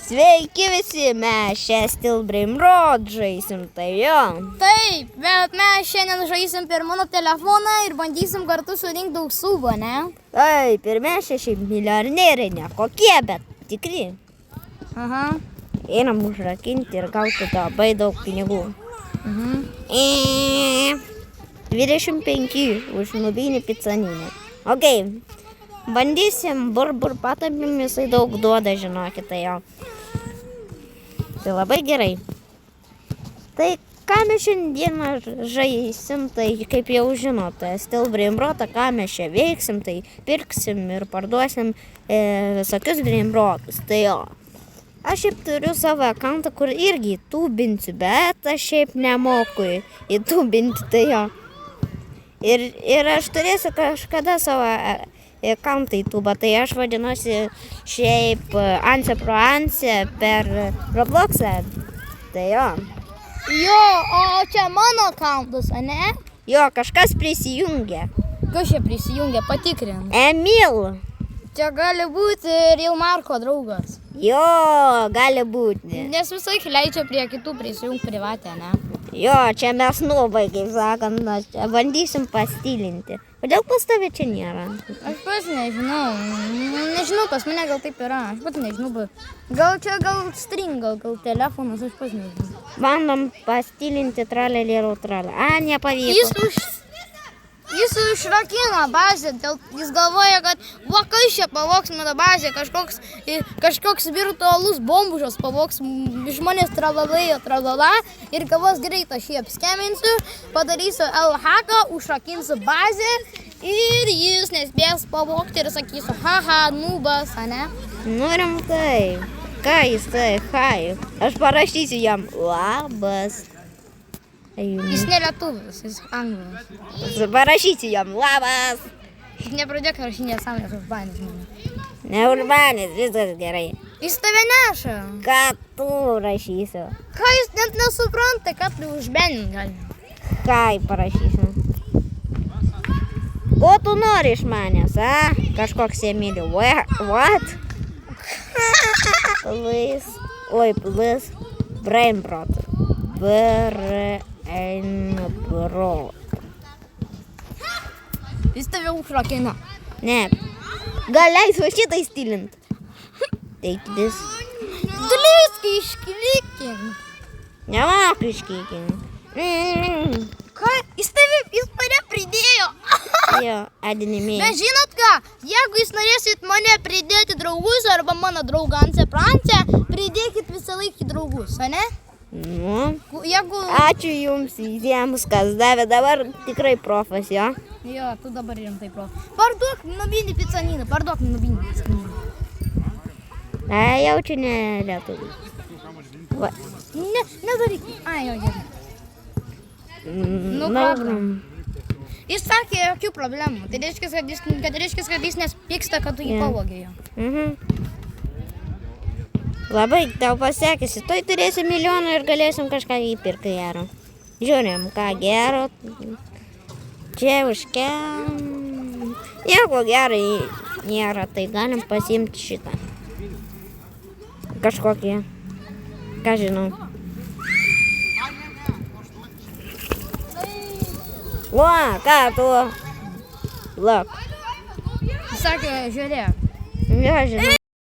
Sveiki visi, mes čia Still Brain Rot žaisim, tai jo. Taip, bet mes šiandien žaisim per mano telefoną ir bandysim kartu surinkti daug subų, ne? Taip, ir mes čia šiaip milijonieriai, ne kokie, bet tikri. Aha. Einam užrakinti ir gauti labai daug pinigų. 25 už nubinį pizzaninį. Ok, bandysim burbur patapim, jisai daug duoda, žinokite jo. Tai labai gerai. Tai ką mes šiandieną žaisim, tai kaip jau žinote, Still Brain Rotą, ką mes čia veiksim, tai pirksim ir parduosim visokius Brain Rotus. Tai jo. Aš šiaip turiu savo akantą, kur irgi tūbinsiu, bet aš šiaip nemoku įtūbinti, tai jo. Ir aš turėsiu kažkada savo akantą įtūbą, tai aš vadinuosi šiaip Anse Pro Anse per Robloxą, tai jo. Jo, o čia mano akantas, ne? Jo, kažkas prisijungia. Kas čia prisijungia, patikrint. Emil. Čia gali būti Real Marko draugas. Jo, gali būti. Nes visai leidžia prie kitų prisijungti privatę, ne? Jo, čia mes nubai, kaip sakant, bandysim pastilinti. Kodėl pas tave čia nėra? Aš pats nežinau. Nežinau, pas mane gal taip yra. Aš pats nežinau, bet gal stringa, gal telefonas, aš pats nežinau. Bandom pastilinti tralelėrų tralę. Nepavyko. Jis išrakino bazę, jis galvoja, kad kas čia pavoks mano bazę, kažkoks virtualus bombužas pavoks žmonės tralala ir galvos greit aš jį apskeminsiu, padarysiu L-haką, užrakinsiu bazę ir jis nespės pavokti ir sakysiu, haha, nubas, ne? Nu rimtai, ką jis tai, hai, aš parašysiu jam labas. Jis ne lietuvis, jis anglas. Parašysiu jam labas. Nepradėk rašyti nesąmonės užbanės mane. Ne užbanės, viskas gerai. Jis tave neša. Ką tu rašysiu? Ką jis net nesupranta, kad tu užbanės gali. Kai parašysiu. Ko tu nori iš manęs, a? Kažkoks Emilio. What? Please. Brain Rot. Jis tave užrakina. Ne. Gal leis va šitą įstilint? Take this. Dliskai išklikink. Nemoku išklikink. Ką? Jis mane pridėjo. Jo, adinimėjai. Bet žinot ką? Jeigu jūs norėsit mane pridėti draugus arba mano draugą Anse Pro Anse, pridėkit visą laikį draugus, ne? Nu, Jeigu... ačiū jums visiems, kas davė, dabar tikrai profas, jo? Jo, tu dabar rimtai profas. Parduok nubinį pizzaniną, Jaučiu ne lietuvis. Nedaryk. Jo, gerai. Nu, problem. Jis sakė, jokių problemų. Tai reiškia, kad jis nespyksta, kad tu jį pavogė jo. Labai tau pasiekėsi, tai turėsi milijoną ir galėsim kažką įpirkti gero. Žiūrim, ką gero. Čia užkiam. Nieko gerai nėra, tai galim pasiimti šitą. Kažkokį. Ką žinau. O, ką tu? Lak. Jis sakė, žiūrėk. Jo, žinau.